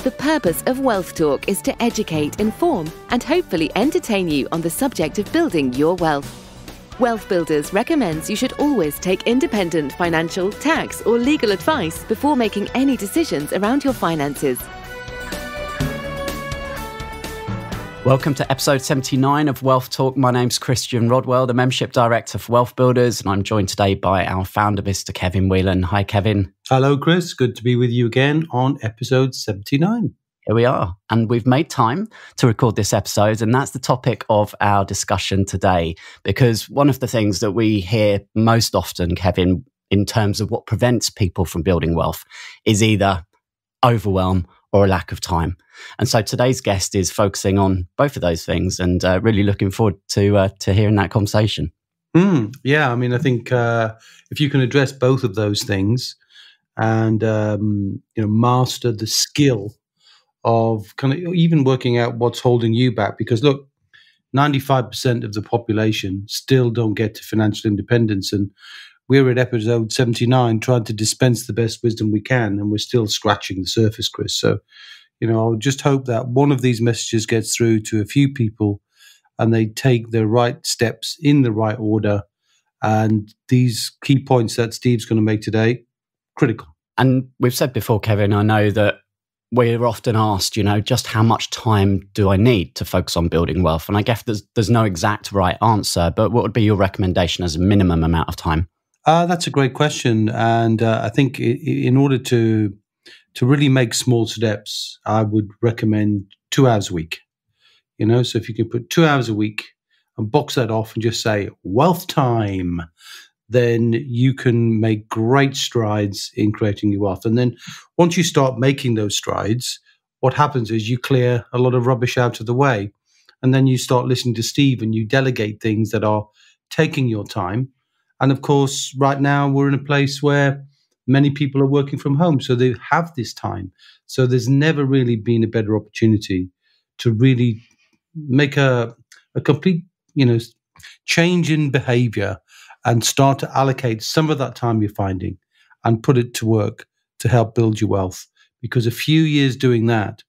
The purpose of WealthTalk is to educate, inform, and hopefully entertain you on the subject of building your wealth. WealthBuilders recommends you should always take independent financial, tax, or legal advice before making any decisions around your finances. Welcome to episode 79 of Wealth Talk. My name's Christian Rodwell, the Membership Director for WealthBuilders, and I'm joined today by our founder, Mr. Kevin Whelan. Hi, Kevin. Hello, Chris. Good to be with you again on episode 79. Here we are, and we've made time to record this episode, and that's the topic of our discussion today, because one of the things that we hear most often, Kevin, in terms of what prevents people from building wealth is either overwhelm or a lack of time. And so today's guest is focusing on both of those things, and really looking forward to hearing that conversation. Yeah, I mean, I think if you can address both of those things and master the skill of kind of even working out what's holding you back, because look, 95% of the population still don't get to financial independence, and we're at episode 79 trying to dispense the best wisdom we can, and we're still scratching the surface, Chris. So, I'll just hope that one of these messages gets through to a few people and they take the right steps in the right order. And these key points that Steve's going to make today, critical. And we've said before, Kevin, I know that we're often asked, just how much time do I need to focus on building wealth? And I guess there's no exact right answer, but what would be your recommendation as a minimum amount of time? That's a great question. And I think in order to really make small steps, I would recommend 2 hours a week. So if you can put 2 hours a week and box that off and just say wealth time, then you can make great strides in creating your wealth. And then once you start making those strides, what happens is you clear a lot of rubbish out of the way. And then you start listening to Steve and you delegate things that are taking your time. And of course, right now we're in a place where many people are working from home, so they have this time. So there's never really been a better opportunity to really make a complete, change in behavior and start to allocate some of that time you're finding and put it to work to help build your wealth. Because a few years doing that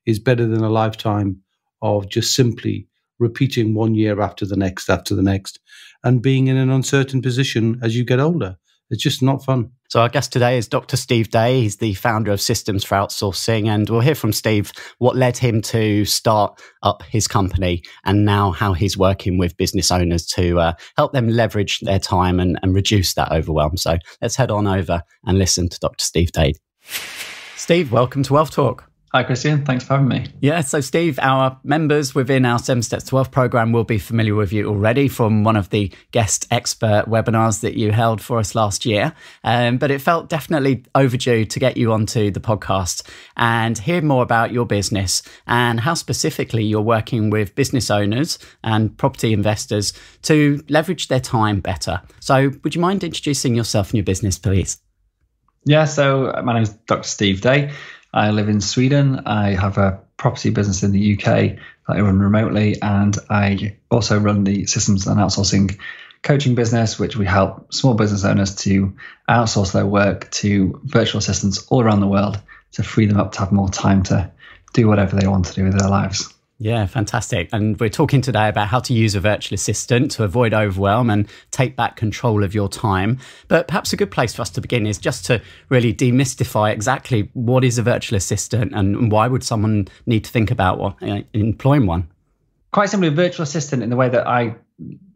is better than a lifetime of just simply repeating 1 year after the next, and being in an uncertain position as you get older. It's just not fun. So our guest today is Dr. Steve Day. He's the founder of Systems for Outsourcing, and we'll hear from Steve what led him to start up his company and now how he's working with business owners to help them leverage their time and reduce that overwhelm. So let's head on over and listen to Dr. Steve Day. Steve, welcome to Wealth Talk. Hi, Christian. Thanks for having me. Yeah, so Steve, our members within our 7 Steps to Wealth program will be familiar with you already from one of the guest expert webinars that you held for us last year. But it felt definitely overdue to get you onto the podcast and hear more about your business and how specifically you're working with business owners and property investors to leverage their time better. So would you mind introducing yourself and your business, please? Yeah, so my name is Dr. Steve Day. I live in Sweden. I have a property business in the UK that I run remotely, and I also run the systems and outsourcing coaching business, which we help small business owners to outsource their work to virtual assistants all around the world to free them up to have more time to do whatever they want to do with their lives. Yeah, fantastic. And we're talking today about how to use a virtual assistant to avoid overwhelm and take back control of your time. But perhaps a good place for us to begin is just to really demystify exactly what is a virtual assistant and why would someone need to think about employing one? Quite simply, a virtual assistant, in the way that I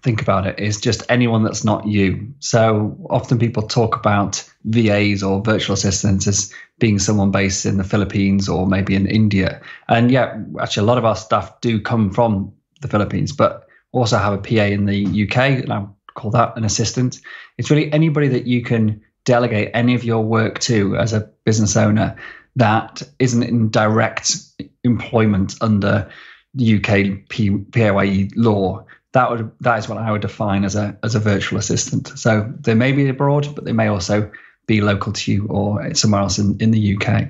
think about it, is just anyone that's not you. So often people talk about VAs or virtual assistants as being someone based in the Philippines or maybe in India. And yeah, actually a lot of our staff do come from the Philippines, but also have a PA in the UK, and I call that an assistant. It's really anybody that you can delegate any of your work to as a business owner that isn't in direct employment under the UK PAYE law. That is what I would define as a virtual assistant. So they may be abroad, but they may also be local to you or somewhere else in the UK.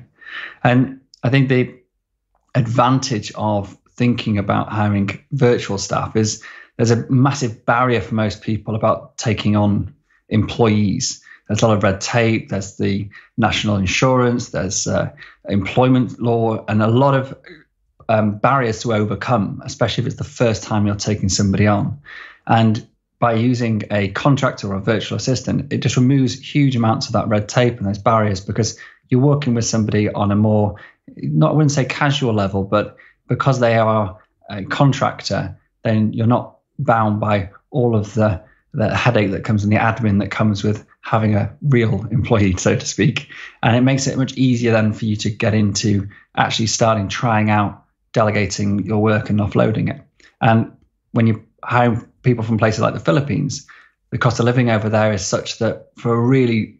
And I think the advantage of thinking about hiring virtual staff is there's a massive barrier for most people about taking on employees. there's a lot of red tape. There's the national insurance. There's employment law, and a lot of barriers to overcome, especially if it's the first time you're taking somebody on. And by using a contractor or a virtual assistant, it just removes huge amounts of that red tape and those barriers, because you're working with somebody on a more, I wouldn't say casual level, but because they are a contractor, then you're not bound by all of the headache that comes in the admin that comes with having a real employee, so to speak. And it makes it much easier then for you to get into actually trying out delegating your work and offloading it. And when you hire people from places like the Philippines, the cost of living over there is such that for really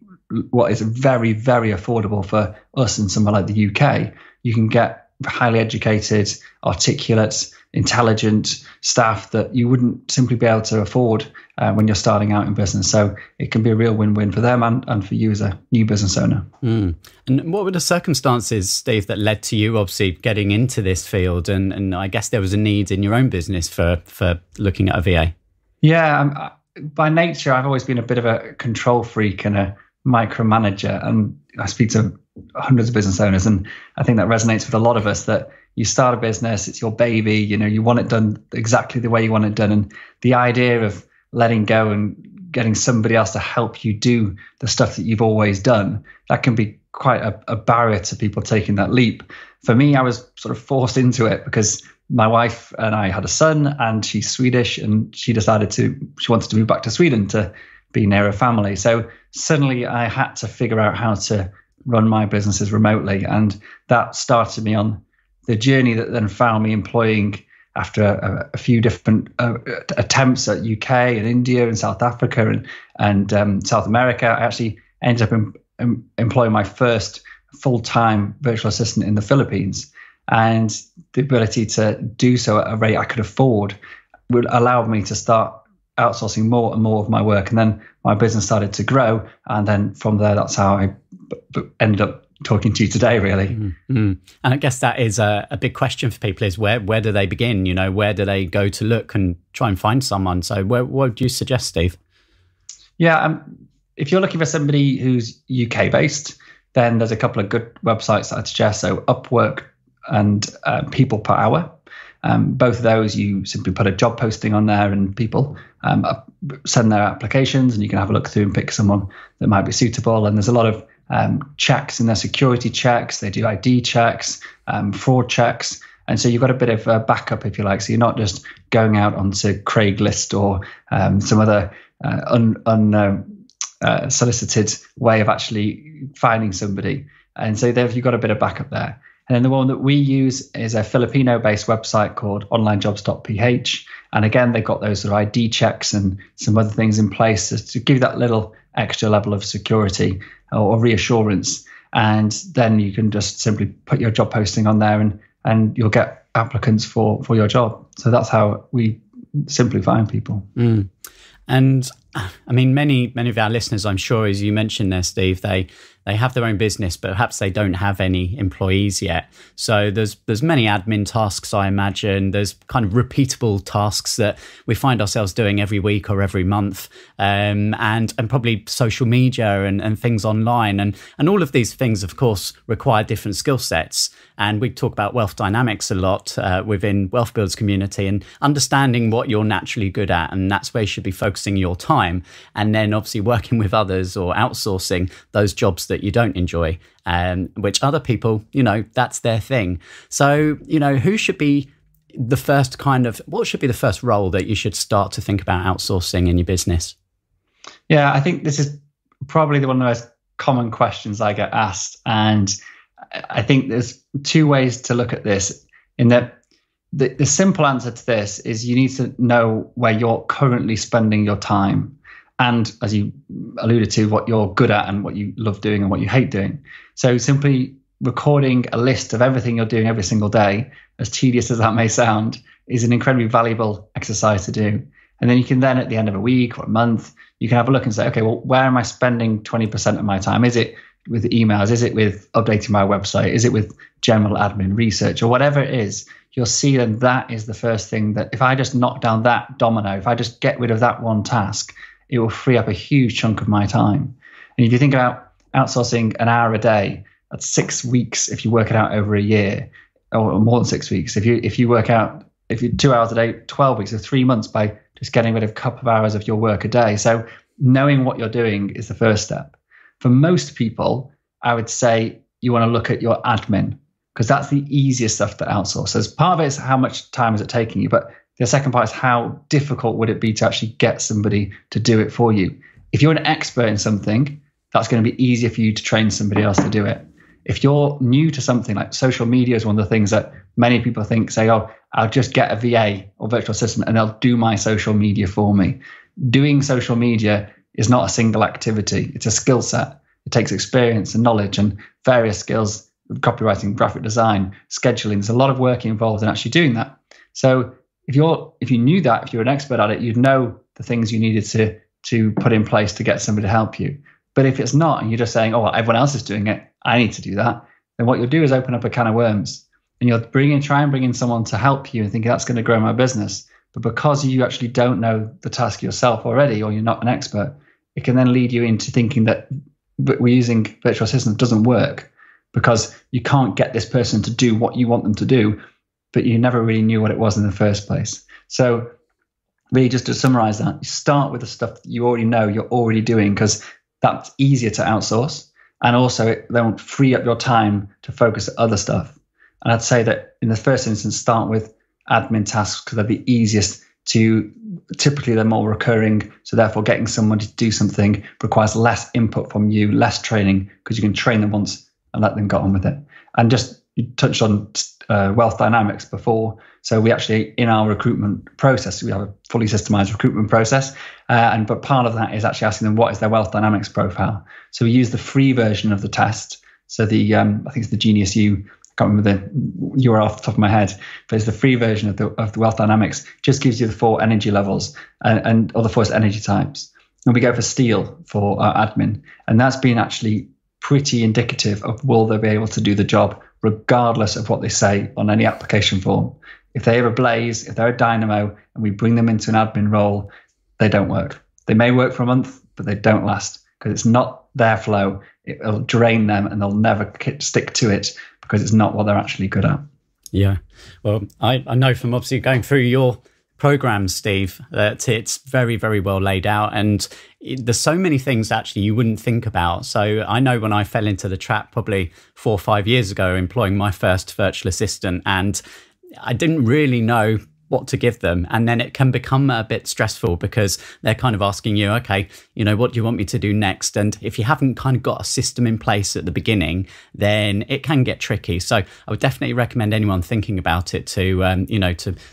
what is very, very affordable for us in somewhere like the UK, you can get highly educated, articulate, intelligent staff that you wouldn't simply be able to afford when you're starting out in business. So it can be a real win-win for them and for you as a new business owner. And what were the circumstances, Steve, that led to you obviously getting into this field? And I guess there was a need in your own business for looking at a VA. Yeah, by nature, I've always been a bit of a control freak and a micromanager. And I speak to hundreds of business owners, and I think that resonates with a lot of us, that you start a business, it's your baby, you want it done exactly the way you want it done. And the idea of letting go and getting somebody else to help you do the stuff that you've always done, that can be quite a barrier to people taking that leap. For me, I was sort of forced into it because my wife and I had a son, and she's Swedish, and she wanted to move back to Sweden to be near her family. So suddenly I had to figure out how to run my businesses remotely. And that started me on the journey that then found me employing, after a few different attempts at UK and India and South Africa and South America, I actually ended up employing my first full-time virtual assistant in the Philippines. And the ability to do so at a rate I could afford would allow me to start outsourcing more and more of my work. And then my business started to grow. And then from there, that's how I ended up talking to you today, really. Mm-hmm. And I guess that is a big question for people, is where do they begin? Where do they go to look and try and find someone? So what would you suggest, Steve? Yeah, if you're looking for somebody who's UK based, then there's a couple of good websites that I'd suggest. So Upwork and People Per Hour. Both of those, you simply put a job posting on there and people send their applications, and you can have a look through and pick someone that might be suitable. And there's a lot of checks in their security checks. They do ID checks, fraud checks. And so you've got a bit of a backup, if you like. So you're not just going out onto Craigslist or some other unsolicited way of actually finding somebody. And so you've got a bit of backup there. And then the one that we use is a Filipino-based website called onlinejobs.ph. And again, they've got those sort of ID checks and some other things in place to give that little extra level of security or reassurance. And then you can just simply put your job posting on there and you'll get applicants for your job. So that's how we simply find people. And I mean, many of our listeners, I'm sure, as you mentioned there, Steve, they have their own business, but perhaps they don't have any employees yet. So there's many admin tasks, I imagine. There's kind of repeatable tasks that we find ourselves doing every week or every month, and probably social media and things online. And all of these things, of course, require different skill sets. And we talk about wealth dynamics a lot within WealthBuilders community, and understanding what you're naturally good at. And that's where you should be focusing your time. And then obviously working with others or outsourcing those jobs that you don't enjoy, which other people, that's their thing. So, who should be the first what should be the first role that you should start to think about outsourcing in your business? Yeah, I think this is probably one of the most common questions I get asked. And I think there's two ways to look at this, in that the simple answer to this is you need to know where you're currently spending your time. And as you alluded to, what you're good at and what you love doing and what you hate doing. So simply recording a list of everything you're doing every single day, as tedious as that may sound, is an incredibly valuable exercise to do. And then you can at the end of a week or a month, you can have a look and say, okay, well, where am I spending 20% of my time? Is it with emails? Is it with updating my website? Is it with general admin research or whatever it is? You'll see that is the first thing that if I just knock down that domino, if I just get rid of that one task, it will free up a huge chunk of my time. And if you think about outsourcing an hour a day, that's 6 weeks if you work it out over a year, or more than 6 weeks. If you're 2 hours a day, 12 weeks, or 3 months by just getting rid of a couple of hours of your work a day. So knowing what you're doing is the first step. For most people, I would say you want to look at your admin, because that's the easiest stuff to outsource. So part of it is how much time is it taking you, but the second part is how difficult would it be to actually get somebody to do it for you. If you're an expert in something, that's going to be easier for you to train somebody else to do it. If you're new to something, like social media is one of the things that many people say, oh, I'll just get a VA or virtual assistant and they'll do my social media for me. Doing social media is not a single activity. It's a skill set. It takes experience and knowledge and various skills, copywriting, graphic design, scheduling. There's a lot of work involved in actually doing that. So if you knew that, if you're an expert at it, you'd know the things you needed to put in place to get somebody to help you. But if it's not, and you're just saying, oh, well, everyone else is doing it, I need to do that, then what you'll do is open up a can of worms. And you'll try and bring in someone to help you and think that's going to grow my business. But because you actually don't know the task yourself already, or you're not an expert, it can then lead you into thinking that we're using virtual assistants doesn't work because you can't get this person to do what you want them to do, but you never really knew what it was in the first place. So really, just to summarize that, you start with the stuff that you already know you're already doing, because that's easier to outsource. And also it won't free up your time to focus at other stuff. And I'd say that in the first instance, start with admin tasks, because they're the easiest to, typically they're more recurring. So therefore getting someone to do something requires less input from you, less training, because you can train them once and let them get on with it. And just, you touched on wealth dynamics before. So we actually, in our recruitment process, we have a fully systemized recruitment process. But part of that is actually asking them what is their wealth dynamics profile. So we use the free version of the test. So the, I think it's the Genius U, I can't remember the URL off the top of my head, but it's the free version of the wealth dynamics. Just gives you the 4 energy levels or the 4 energy types. And we go for steel for our admin. And that's been actually pretty indicative of will they be able to do the job regardless of what they say on any application form. If they have a blaze, if they're a dynamo, and we bring them into an admin role, they don't work. They may work for a month, but they don't last because it's not their flow. It'll drain them and they'll never stick to it because it's not what they're actually good at. Yeah. Well, I know from obviously going through your program, Steve, that it's very, very well laid out. And there's so many things actually you wouldn't think about. So I know when I fell into the trap probably 4 or 5 years ago, employing my first virtual assistant, and I didn't really know what to give them. And then it can become a bit stressful because they're kind of asking you, okay, what do you want me to do next? And if you haven't kind of got a system in place at the beginning, then it can get tricky. So I would definitely recommend anyone thinking about it to,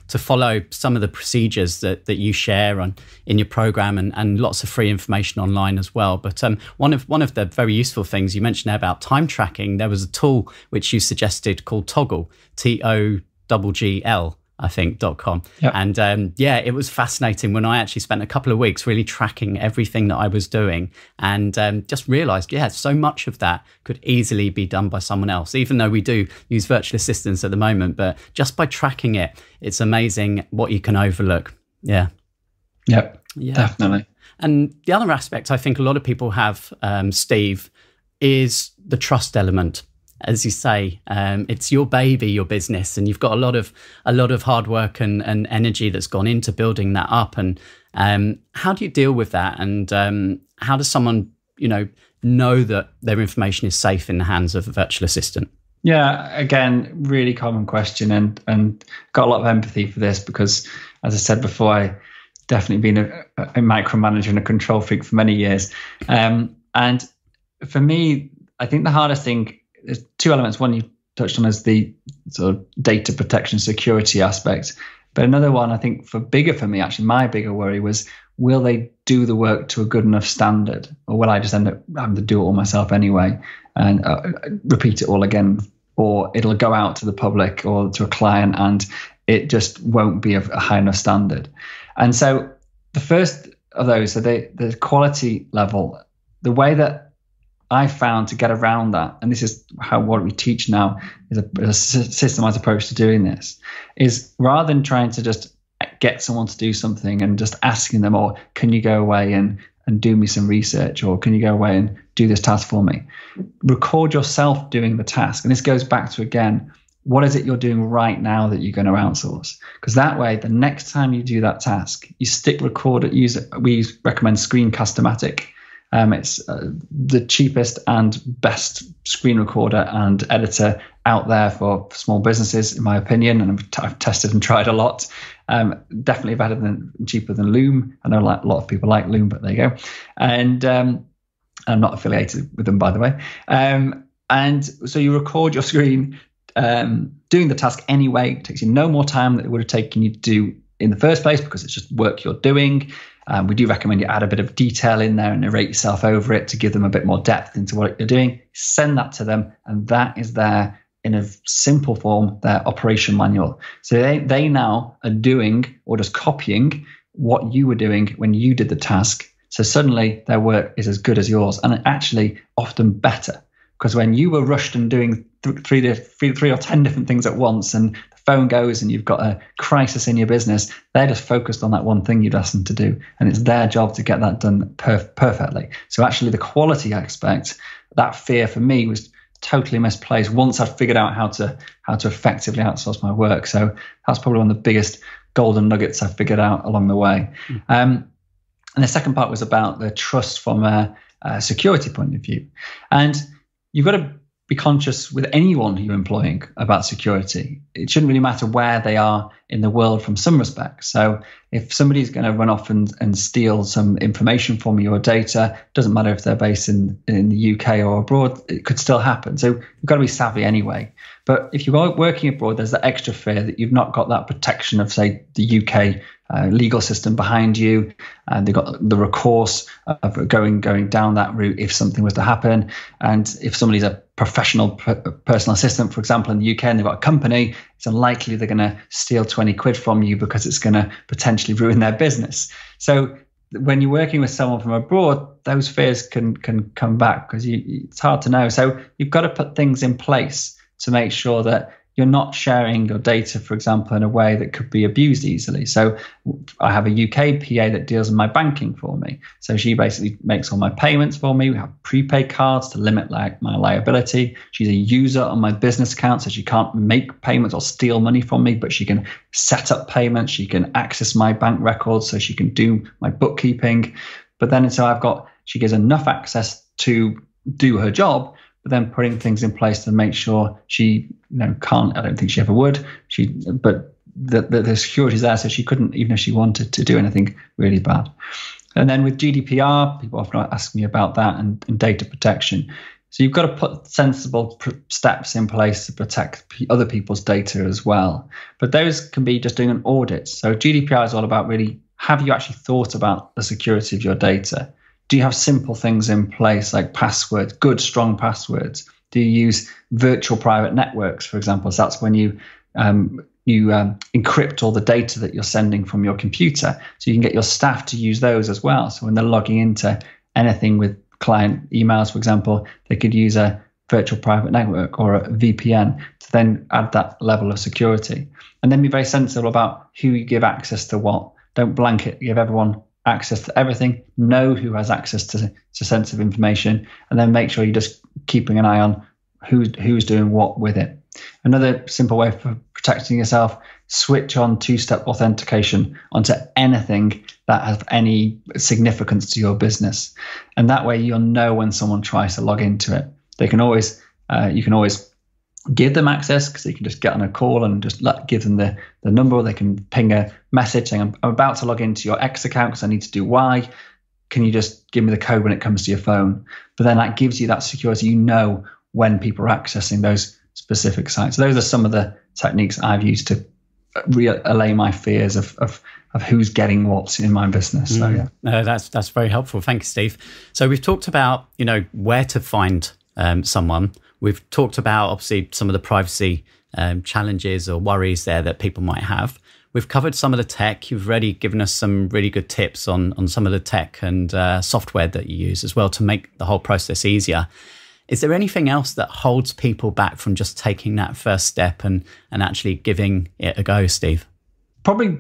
to follow some of the procedures that you share in your program, and lots of free information online as well. But one of the very useful things you mentioned there about time tracking, there was a tool which you suggested called Toggle, TOGGL. I think .com. Yep. And it was fascinating when I actually spent a couple of weeks really tracking everything that I was doing, and just realized, so much of that could easily be done by someone else, even though we do use virtual assistants at the moment. But just by tracking it, it's amazing what you can overlook. Yeah. Yep. Yeah, definitely. And the other aspect I think a lot of people have, Steve, is the trust element. As you say, it's your baby, your business, and you've got a lot of hard work and energy that's gone into building that up. And how do you deal with that? And how does someone, know that their information is safe in the hands of a virtual assistant? Yeah, again, really common question, and got a lot of empathy for this because, as I said before, I definitely been a micromanager and a control freak for many years. And for me, I think the hardest thing, there's 2 elements. One you touched on is the sort of data protection security aspect. But another one, I think for me, actually, my bigger worry was, will they do the work to a good enough standard? Or will I just end up having to do it all myself anyway and repeat it all again? Or it'll go out to the public or to a client and it just won't be of a high enough standard. And so the first of those, so the quality level, the way that I found to get around that, and this is what we teach now, is a systemized approach to doing this, is rather than trying to just get someone to do something and just asking them, or can you go away and and do me some research, or can you go away and do this task for me? Record yourself doing the task. And this goes back to, again, what is it you're doing right now that you're going to outsource? Because that way, the next time you do that task, you stick record it. We recommend Screencast-O-Matic. It's the cheapest and best screen recorder and editor out there for small businesses, in my opinion. And I've tested and tried a lot. Definitely cheaper than Loom. I know a lot of people like Loom, but there you go. And I'm not affiliated with them, by the way. And so you record your screen doing the task anyway. It takes you no more time than it would have taken you to do in the first place, because it's just work you're doing. We do recommend you add a bit of detail in there and narrate yourself over it to give them a bit more depth into what you're doing. Send that to them, and that is there in a simple form, their operation manual. So they now are doing or just copying what you were doing when you did the task. So suddenly their work is as good as yours, and actually often better. Because when you were rushed and doing three or 10 different things at once, and the phone goes and you've got a crisis in your business, they're just focused on that one thing you'd asked them to do. And it's their job to get that done perfectly. So actually the quality aspect, that fear for me was totally misplaced once I'd figured out how to effectively outsource my work. So that's probably one of the biggest golden nuggets I figured out along the way. And the second part was about the trust from a security point of view. And you've got to be conscious with anyone who you're employing about security. It shouldn't really matter where they are in the world from some respects. So if somebody's going to run off and steal some information from you or data, it doesn't matter if they're based in the UK or abroad, it could still happen. So you've got to be savvy anyway. But if you're working abroad, there's the extra fear that you've not got that protection of, say, the UK legal system behind you, and they've got the recourse of going down that route if something was to happen. And if somebody's a professional personal assistant, for example, in the UK, and they've got a company, it's unlikely they're going to steal 20 quid from you because it's going to potentially ruin their business. So when you're working with someone from abroad, those fears can come back, because it's hard to know. So you've got to put things in place to make sure that you're not sharing your data, for example, in a way that could be abused easily. So I have a UK PA that deals with my banking for me. So she basically makes all my payments for me. We have prepaid cards to limit my liability. She's a user on my business account, so she can't make payments or steal money from me, but she can set up payments. She can access my bank records, so she can do my bookkeeping. But then, so she gives enough access to do her job, but then putting things in place to make sure she can't, I don't think she ever would, but the security is there, so she couldn't, even if she wanted to, do anything really bad. And then with GDPR, people often ask me about that and data protection. So you've got to put sensible steps in place to protect other people's data as well. But those can be just doing an audit. So GDPR is all about really, have you actually thought about the security of your data? Do you have simple things in place like passwords, good, strong passwords? Do you use virtual private networks, for example? So that's when you encrypt all the data that you're sending from your computer, so you can get your staff to use those as well. So when they're logging into anything with client emails, for example, they could use a virtual private network or a VPN to then add that level of security. And then be very sensible about who you give access to what. Don't blanket give everyone access to everything. Know who has access to sensitive information, and then make sure you're just keeping an eye on who's doing what with it. Another simple way for protecting yourself: switch on two-step authentication onto anything that has any significance to your business, and that way you'll know when someone tries to log into it. You can always give them access, because you can just get on a call and just give them the number, or they can ping a message saying, I'm about to log into your X account because I need to do Y. Can you just give me the code when it comes to your phone? But then that gives you that security. You know when people are accessing those specific sites. So those are some of the techniques I've used to allay my fears of who's getting what's in my business. So yeah, no, that's very helpful. Thank you, Steve. So we've talked about where to find someone. We've talked about obviously some of the privacy challenges or worries there that people might have. We've covered some of the tech. You've already given us some really good tips on some of the tech and software that you use as well to make the whole process easier. Is there anything else that holds people back from just taking that first step and actually giving it a go, Steve? Probably,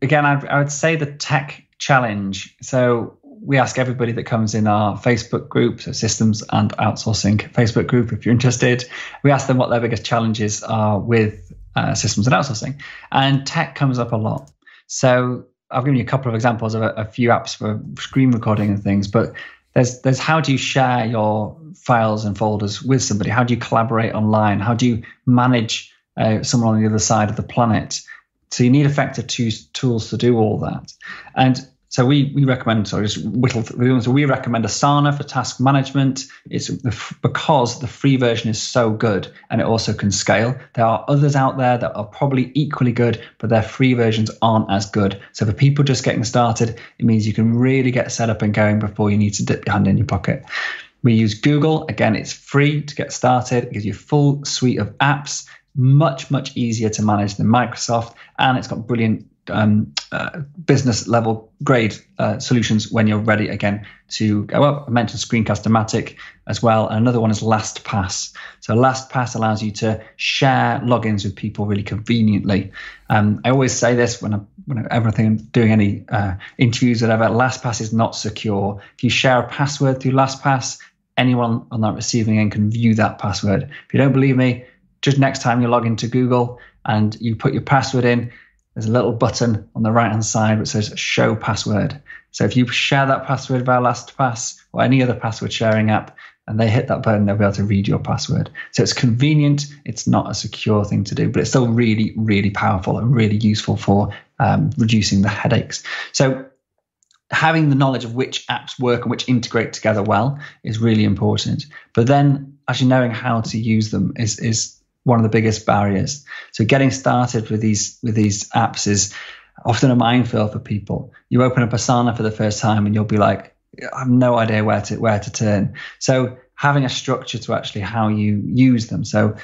again, I would say the tech challenge. So we ask everybody that comes in our Facebook group, so Systems and Outsourcing Facebook group, if you're interested, we ask them what their biggest challenges are with systems and outsourcing. And tech comes up a lot. So I've given you a couple of examples of a few apps for screen recording and things, but there's how do you share your files and folders with somebody? How do you collaborate online? How do you manage someone on the other side of the planet? So you need effective tools to do all that. And so we recommend, so we recommend Asana for task management. It's because the free version is so good and it also can scale. There are others out there that are probably equally good, but their free versions aren't as good. So for people just getting started, it means you can really get set up and going before you need to dip your hand in your pocket. We use Google. Again, it's free to get started. It gives you a full suite of apps, much easier to manage than Microsoft, and it's got brilliant business level grade solutions when you're ready again to go up. I mentioned Screencast-O-Matic as well, and another one is LastPass. So LastPass allows you to share logins with people really conveniently. I always say this when I'm doing any interviews or whatever, LastPass is not secure. If you share a password through LastPass, anyone on that receiving end can view that password. If you don't believe me, just next time you log into Google and you put your password in, there's a little button on the right-hand side which says show password. So if you share that password via LastPass or any other password sharing app and they hit that button, they'll be able to read your password. So it's convenient. It's not a secure thing to do, but it's still really powerful and really useful for reducing the headaches. So having the knowledge of which apps work and which integrate together well is really important. But then actually knowing how to use them is one of the biggest barriers. So getting started with these apps is often a minefield for people. You open up Asana for the first time and you'll be like, I have no idea where to turn. So having a structure to actually how you use them. So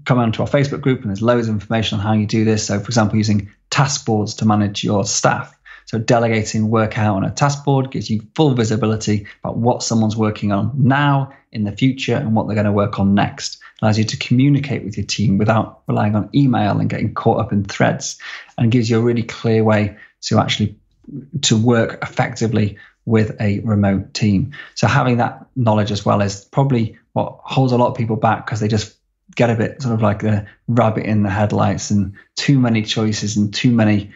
come onto our Facebook group and there's loads of information on how you do this. So for example, using task boards to manage your staff. So delegating work out on a task board gives you full visibility about what someone's working on now, in the future, and what they're going to work on next. Allows you to communicate with your team without relying on email and getting caught up in threads, and gives you a really clear way to work effectively with a remote team. So having that knowledge as well is probably what holds a lot of people back, because they just get a bit sort of like the rabbit in the headlights and too many choices and too many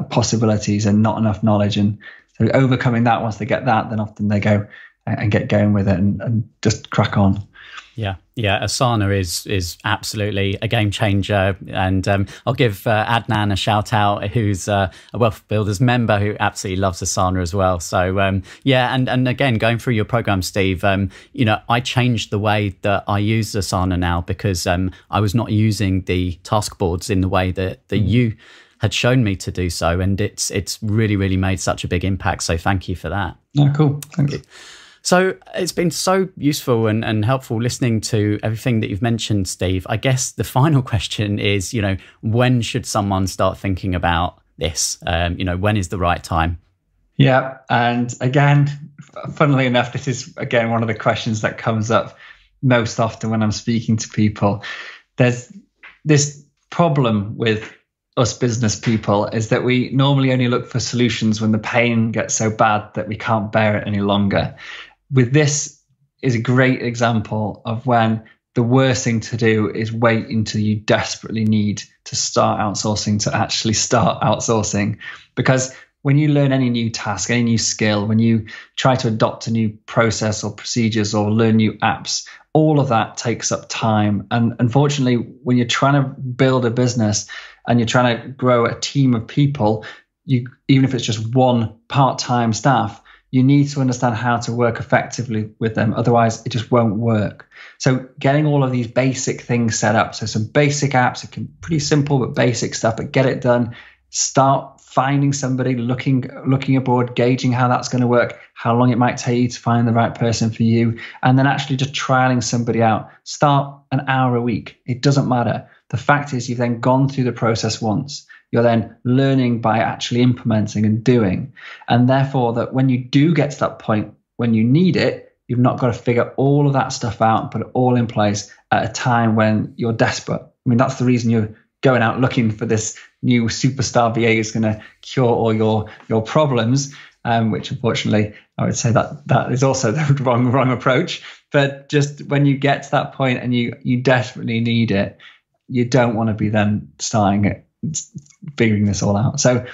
possibilities and not enough knowledge. And so overcoming that, once they get that, then often they go and get going with it and just crack on. Yeah. Asana is absolutely a game changer, and I'll give Adnan a shout out, who's a WealthBuilders member who absolutely loves Asana as well. So and again, going through your program, Steve, I changed the way that I use Asana now, because I was not using the task boards in the way that you had shown me to do so, and it's really made such a big impact. So thank you for that. Oh, cool. Thank you. So it's been so useful and helpful listening to everything that you've mentioned, Steve. I guess the final question is, when should someone start thinking about this? When is the right time? Yeah. And again, funnily enough, this is, again, one of the questions that comes up most often when I'm speaking to people. There's this problem with us business people is that we normally only look for solutions when the pain gets so bad that we can't bear it any longer. With this is a great example of when the worst thing to do is wait until you desperately need to start outsourcing to actually start outsourcing. Because when you learn any new task, any new skill, when you try to adopt a new process or procedures or learn new apps, all of that takes up time. And unfortunately, when you're trying to build a business and you're trying to grow a team of people, even if it's just one part-time staff, you need to understand how to work effectively with them. Otherwise, it just won't work. So getting all of these basic things set up. So some basic apps, it can be pretty simple, but basic stuff, but get it done. Start finding somebody, looking abroad, gauging how that's going to work, how long it might take you to find the right person for you, and then actually just trialing somebody out. Start an hour a week. It doesn't matter. The fact is, you've then gone through the process once. You're then learning by actually implementing and doing. And therefore, that when you do get to that point when you need it, you've not got to figure all of that stuff out and put it all in place at a time when you're desperate. I mean, that's the reason you're going out looking for this new superstar VA who's going to cure all your problems. which unfortunately I would say that is also the wrong approach. But just when you get to that point and you desperately need it, you don't want to be then figuring this all out. So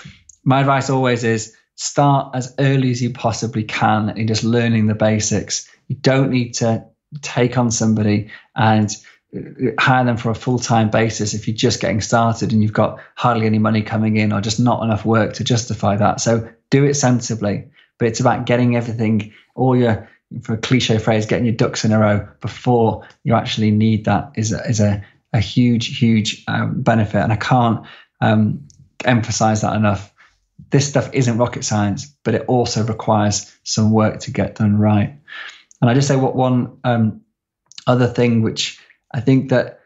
my advice always is start as early as you possibly can in just learning the basics. You don't need to take on somebody and hire them for a full-time basis if you're just getting started and you've got hardly any money coming in or just not enough work to justify that. So do it sensibly, but it's about getting everything, for a cliche phrase, getting your ducks in a row before you actually need that is a huge benefit. And I can't emphasize that enough. This stuff isn't rocket science, but it also requires some work to get done right. And I just say one other thing, which I think that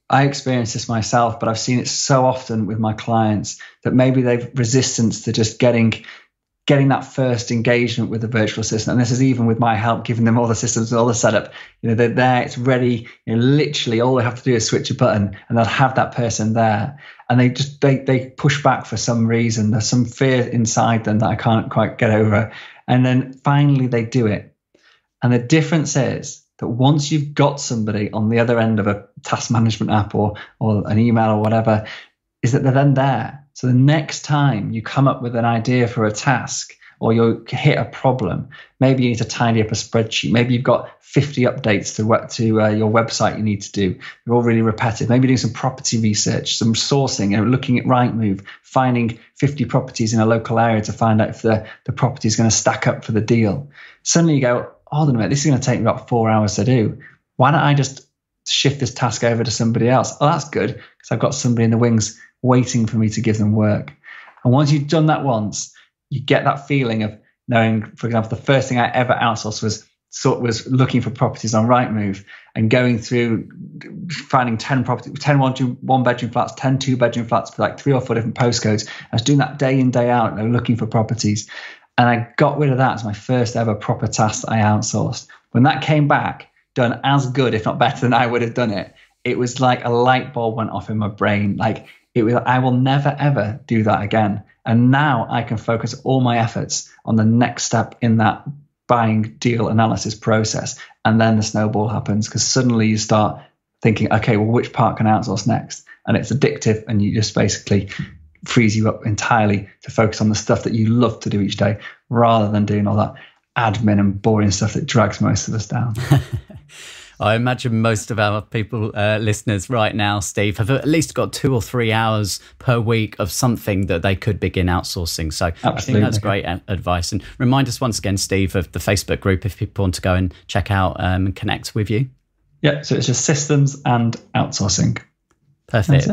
I experienced this myself, but I've seen it so often with my clients that maybe they've resistance to just getting that first engagement with the virtual assistant. And this is even with my help, giving them all the systems and all the setup. They're there, it's ready. Literally all they have to do is switch a button and they'll have that person there. And they push back for some reason. There's some fear inside them that I can't quite get over. And then finally they do it. And the difference is that once you've got somebody on the other end of a task management app or an email or whatever, is that they're then there. So the next time you come up with an idea for a task or you hit a problem, maybe you need to tidy up a spreadsheet. Maybe you've got 50 updates to your website you need to do. They're all really repetitive. Maybe doing some property research, some sourcing, looking at Rightmove, finding 50 properties in a local area to find out if the property is going to stack up for the deal. Suddenly you go, hold on a minute, this is going to take me about 4 hours to do. Why don't I just shift this task over to somebody else? Oh, that's good, because I've got somebody in the wings waiting for me to give them work. And once you've done that once, you get that feeling of knowing, for example, the first thing I ever outsourced was looking for properties on Rightmove and going through finding 10 properties, 10 one-bedroom flats, 10 two-bedroom flats for like 3 or 4 different postcodes. I was doing that day in, day out, looking for properties. And I got rid of that as my first ever proper task that I outsourced. When that came back, done as good, if not better than I would have done it, it was like a light bulb went off in my brain. I will never, ever do that again. And now I can focus all my efforts on the next step in that buying deal analysis process. And then the snowball happens because suddenly you start thinking, okay, well, which part can I outsource next? And it's addictive and you just basically frees you up entirely to focus on the stuff that you love to do each day rather than doing all that admin and boring stuff that drags most of us down. I imagine most of our listeners right now, Steve, have at least got 2 or 3 hours per week of something that they could begin outsourcing. So absolutely. I think that's great advice. And remind us once again, Steve, of the Facebook group if people want to go and check out and connect with you. Yeah, so it's just systems and outsourcing. Perfect.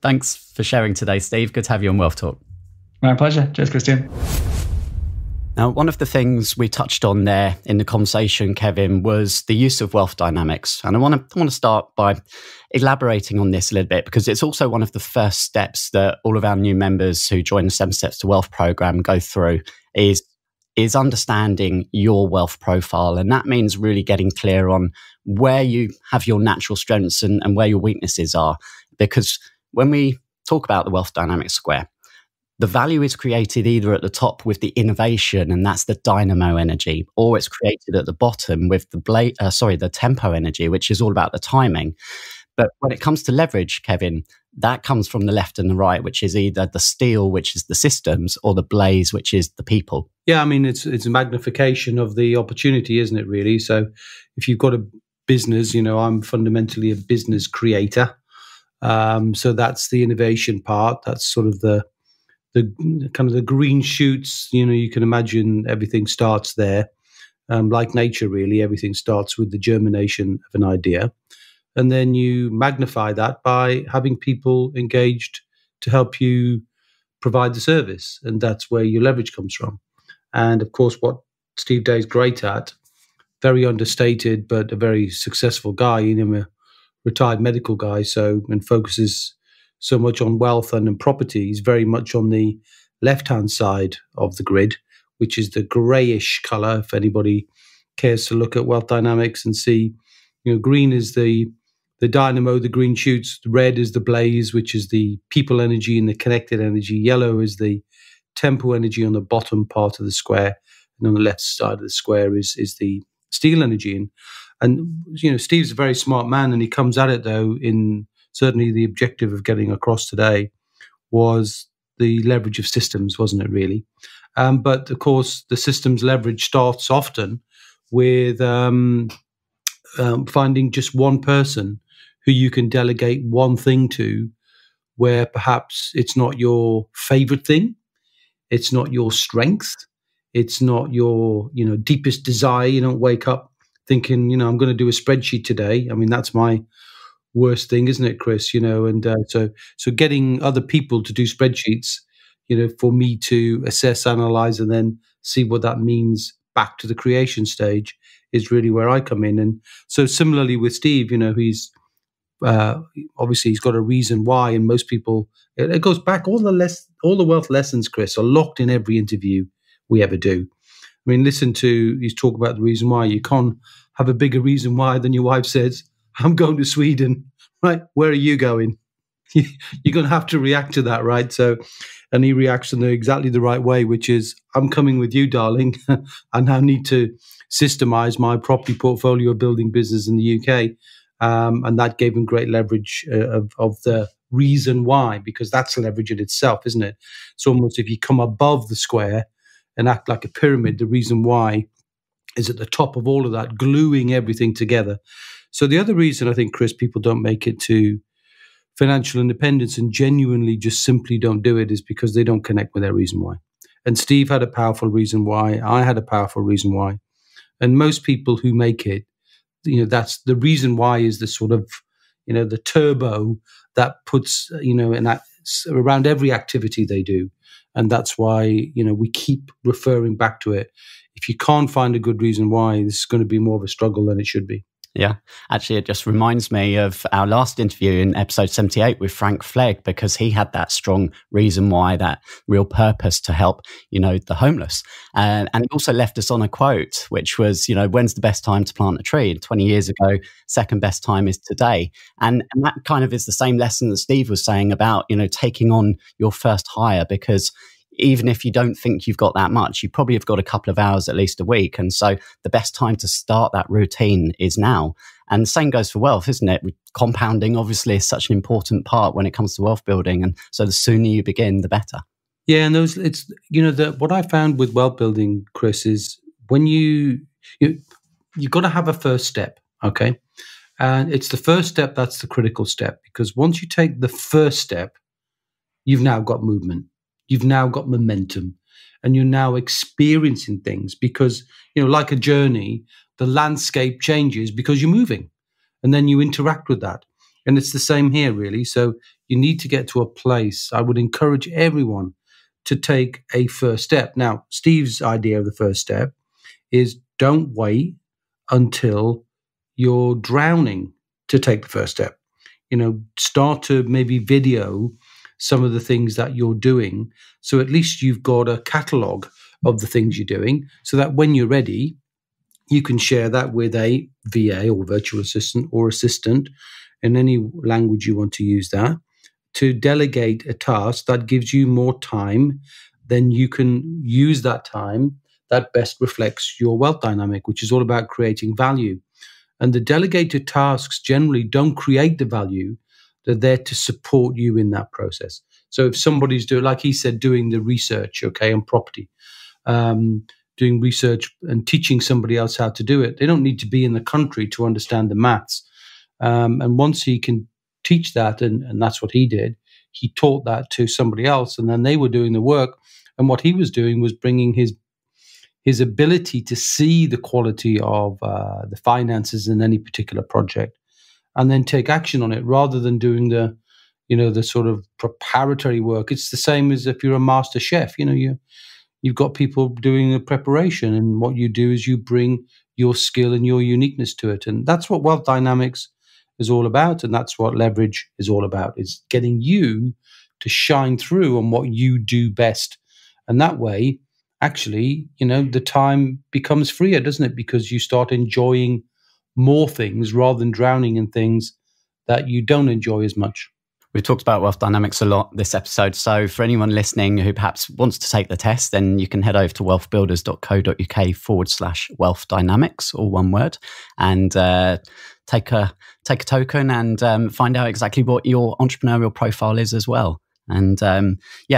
Thanks for sharing today, Steve. Good to have you on WealthTalk. My pleasure. Cheers, Christian. Now, one of the things we touched on there in the conversation, Kevin, was the use of wealth dynamics. And I want to start by elaborating on this a little bit because it's also one of the first steps that all of our new members who join the 7 Steps to Wealth program go through is understanding your wealth profile. And that means really getting clear on where you have your natural strengths and where your weaknesses are. Because when we talk about the wealth dynamics square, the value is created either at the top with the innovation, and that's the dynamo energy, or it's created at the bottom with the tempo energy, which is all about the timing. But when it comes to leverage, Kevin, that comes from the left and the right, which is either the steel, which is the systems, or the blaze, which is the people. Yeah, I mean, it's a magnification of the opportunity, isn't it, really? So if you've got a business, I'm fundamentally a business creator. So that's the innovation part. That's sort of the kind of the green shoots. You can imagine everything starts there. Like nature, really, everything starts with the germination of an idea. And then you magnify that by having people engaged to help you provide the service. And that's where your leverage comes from. And of course, what Steve Day is great at, very understated, but a very successful guy, I'm a retired medical guy, and focuses so much on wealth and on property. He's very much on the left-hand side of the grid, which is the grayish color. If anybody cares to look at wealth dynamics and see, green is the dynamo, the green shoots. Red is the blaze, which is the people energy and the connected energy. Yellow is the tempo energy on the bottom part of the square, and on the left side of the square is the steel energy. And Steve's a very smart man, and he comes at it, though, in certainly the objective of getting across today was the leverage of systems, wasn't it, really? But, of course, the systems leverage starts often with finding just one person who you can delegate one thing to, where perhaps it's not your favorite thing, it's not your strength, it's not your deepest desire. You don't wake up thinking, I'm going to do a spreadsheet today. I mean, that's my worst thing, isn't it, Chris? And so getting other people to do spreadsheets, for me to assess, analyze, and then see what that means back to the creation stage is really where I come in. And so similarly with Steve, he's obviously he's got a reason why, and most people, it goes back, all the wealth lessons, Chris, are locked in every interview we ever do. I mean, listen to he's talk about the reason why. You can't have a bigger reason why than your wife says, I'm going to Sweden, right? Where are you going? You're going to have to react to that, right? So, and he reacts in exactly the right way, which is, I'm coming with you, darling. I now need to systemize my property portfolio building business in the UK. And that gave him great leverage of the reason why, because that's leverage in itself, isn't it? It's almost, if you come above the square and act like a pyramid, the reason why is at the top of all of that, gluing everything together. So the other reason I think, Chris, people don't make it to financial independence and genuinely just simply don't do it is because they don't connect with their reason why. And Steve had a powerful reason why. I had a powerful reason why. And most people who make it, that's the reason why is the sort of, the turbo that puts, in that around every activity they do. And that's why, we keep referring back to it. If you can't find a good reason why, this is going to be more of a struggle than it should be. Yeah, actually, it just reminds me of our last interview in episode 78 with Frank Flegg, because he had that strong reason why, that real purpose to help, the homeless. And he also left us on a quote, which was, when's the best time to plant a tree? 20 years ago, second best time is today. And that kind of is the same lesson that Steve was saying about, taking on your first hire, because even if you don't think you've got that much, you probably have got a couple of hours at least a week. And so the best time to start that routine is now. And the same goes for wealth, isn't it? Compounding obviously is such an important part when it comes to wealth building. And so the sooner you begin, the better. Yeah. And what I found with wealth building, Chris, is when you've got to have a first step. Okay. And it's the first step that's the critical step, because once you take the first step, you've now got movement. You've now got momentum, and you're now experiencing things, because, like a journey, the landscape changes because you're moving, and then you interact with that. And it's the same here, really. So you need to get to a place. I would encourage everyone to take a first step. Now, Steve's idea of the first step is don't wait until you're drowning to take the first step. Start to maybe video some of the things that you're doing, so at least you've got a catalog of the things you're doing, so that when you're ready, you can share that with a VA or virtual assistant or assistant in any language you want to use that, to delegate a task that gives you more time. Then you can use that time that best reflects your wealth dynamic, which is all about creating value. And the delegated tasks generally don't create the value. They're there to support you in that process. So if somebody's doing, like he said, doing the research, on property, doing research and teaching somebody else how to do it, they don't need to be in the country to understand the maths. And once he can teach that, and that's what he did, he taught that to somebody else, and then they were doing the work. And what he was doing was bringing his ability to see the quality of the finances in any particular project, and then take action on it, rather than doing the sort of preparatory work. It's the same as if you're a master chef. You've got people doing the preparation, and what you do is you bring your skill and your uniqueness to it. And that's what wealth dynamics is all about, and that's what leverage is all about. It's getting you to shine through on what you do best. And that way, actually, the time becomes freer, doesn't it? Because you start enjoying more things rather than drowning in things that you don't enjoy as much. We've talked about wealth dynamics a lot this episode. So for anyone listening who perhaps wants to take the test, then you can head over to wealthbuilders.co.uk/wealth dynamics, all one word, and take a token and find out exactly what your entrepreneurial profile is as well. And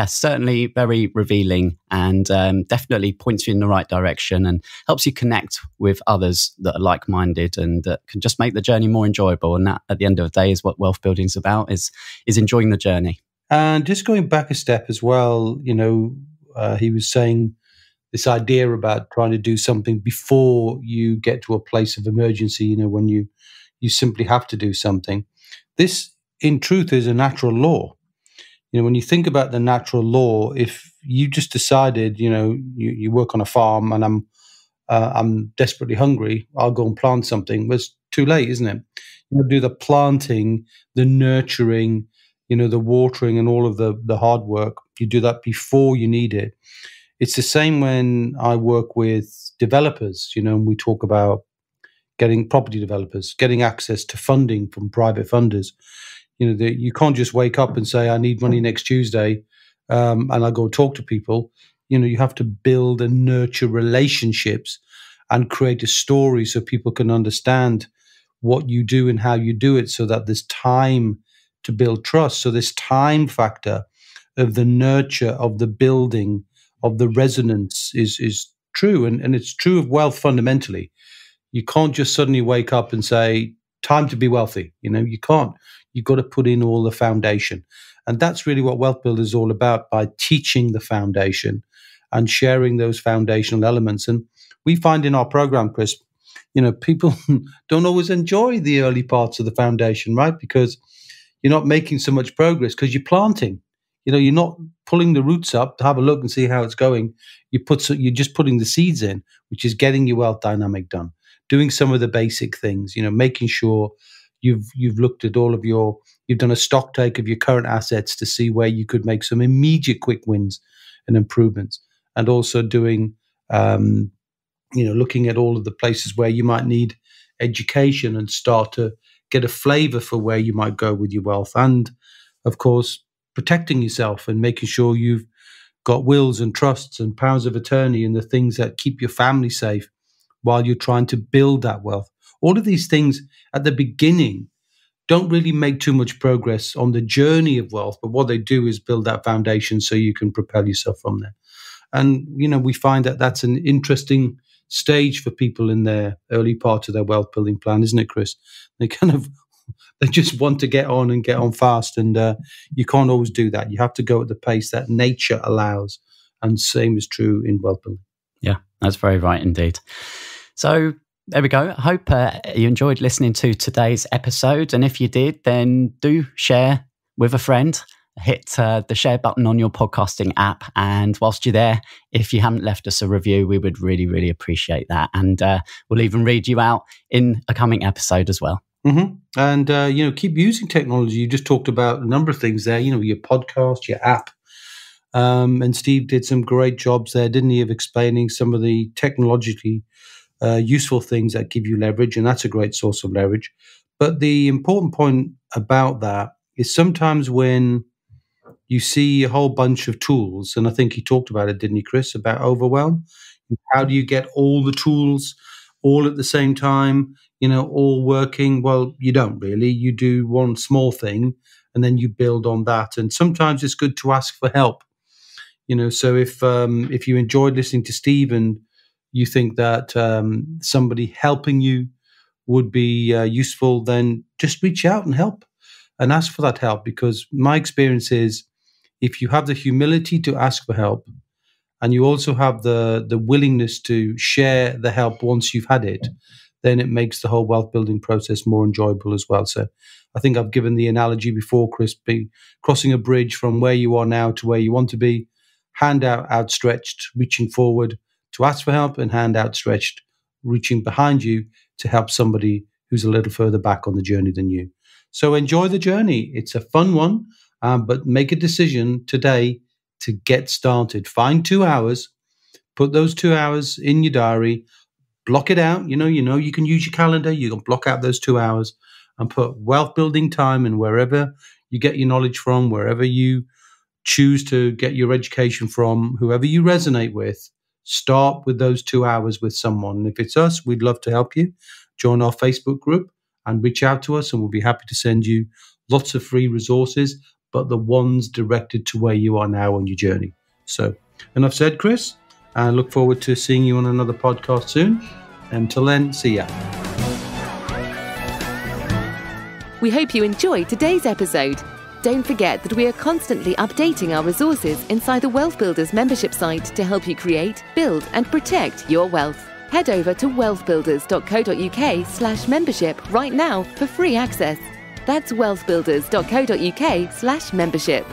certainly very revealing, and definitely points you in the right direction and helps you connect with others that are like-minded and that can just make the journey more enjoyable. And that, at the end of the day, is what wealth building is about, is enjoying the journey. And just going back a step as well, he was saying this idea about trying to do something before you get to a place of emergency, when you simply have to do something. This, in truth, is a natural law. When you think about the natural law, if you just decided, you work on a farm and I'm desperately hungry, I'll go and plant something. Well, it's too late, isn't it? You do the planting, the nurturing, the watering and all of the hard work. You do that before you need it. It's the same when I work with developers, and we talk about getting property developers, getting access to funding from private funders. You can't just wake up and say, I need money next Tuesday, and I go talk to people. You have to build and nurture relationships and create a story so people can understand what you do and how you do it, so that there's time to build trust. So this time factor of the nurture, of the building, of the resonance is true. And it's true of wealth fundamentally. You can't just suddenly wake up and say, time to be wealthy. You can't. You've got to put in all the foundation. And that's really what Wealth Builder is all about, by teaching the foundation and sharing those foundational elements. And we find in our program, Chris, people don't always enjoy the early parts of the foundation, right? Because you're not making so much progress because you're planting. You're not pulling the roots up to have a look and see how it's going. You're just putting the seeds in, which is getting your wealth dynamic done, doing some of the basic things, making sure you've looked at you've done a stock take of your current assets to see where you could make some immediate quick wins and improvements, and also doing, looking at all of the places where you might need education and start to get a flavor for where you might go with your wealth. And of course, protecting yourself and making sure you've got wills and trusts and powers of attorney and the things that keep your family safe while you're trying to build that wealth. All of these things at the beginning don't really make too much progress on the journey of wealth, but what they do is build that foundation so you can propel yourself from there. And, we find that that's an interesting stage for people in their early part of their wealth building plan, isn't it, Chris? They just want to get on fast, and you can't always do that. You have to go at the pace that nature allows, and same is true in wealth building. Yeah, that's very right indeed. So there we go. I hope you enjoyed listening to today's episode. And if you did, then do share with a friend. Hit the share button on your podcasting app. And whilst you're there, if you haven't left us a review, we would really, really appreciate that. And we'll even read you out in a coming episode as well. Mm-hmm. And, keep using technology. You just talked about a number of things there, your podcast, your app. And Steve did some great jobs there, didn't he, of explaining some of the technologically useful things that give you leverage, and that's a great source of leverage. But the important point about that is sometimes when you see a whole bunch of tools, and I think he talked about it, didn't he, Chris, about overwhelm? How do you get all the tools all at the same time, all working? Well, you don't really. You do one small thing and then you build on that. And sometimes it's good to ask for help. So if you enjoyed listening to Steve and you think that somebody helping you would be useful, then just reach out and help and ask for that help. Because my experience is, if you have the humility to ask for help and you also have the willingness to share the help once you've had it, then it makes the whole wealth building process more enjoyable as well. So I think I've given the analogy before, Chris, crossing a bridge from where you are now to where you want to be, hand outstretched, reaching forward to ask for help, and hand outstretched, reaching behind you to help somebody who's a little further back on the journey than you. So enjoy the journey. It's a fun one, but make a decision today to get started. Find 2 hours, put those 2 hours in your diary, block it out. You can use your calendar. You can block out those 2 hours and put wealth building time in wherever you get your knowledge from, wherever you choose to get your education from, whoever you resonate with, start with those 2 hours with someone. And if it's us, we'd love to help you. Join our Facebook group and reach out to us, and we'll be happy to send you lots of free resources, but the ones directed to where you are now on your journey. So, enough said, Chris. I look forward to seeing you on another podcast soon. Until then, see ya. We hope you enjoyed today's episode. Don't forget that we are constantly updating our resources inside the Wealth Builders membership site to help you create, build, and protect your wealth. Head over to wealthbuilders.co.uk/membership right now for free access. That's wealthbuilders.co.uk/membership.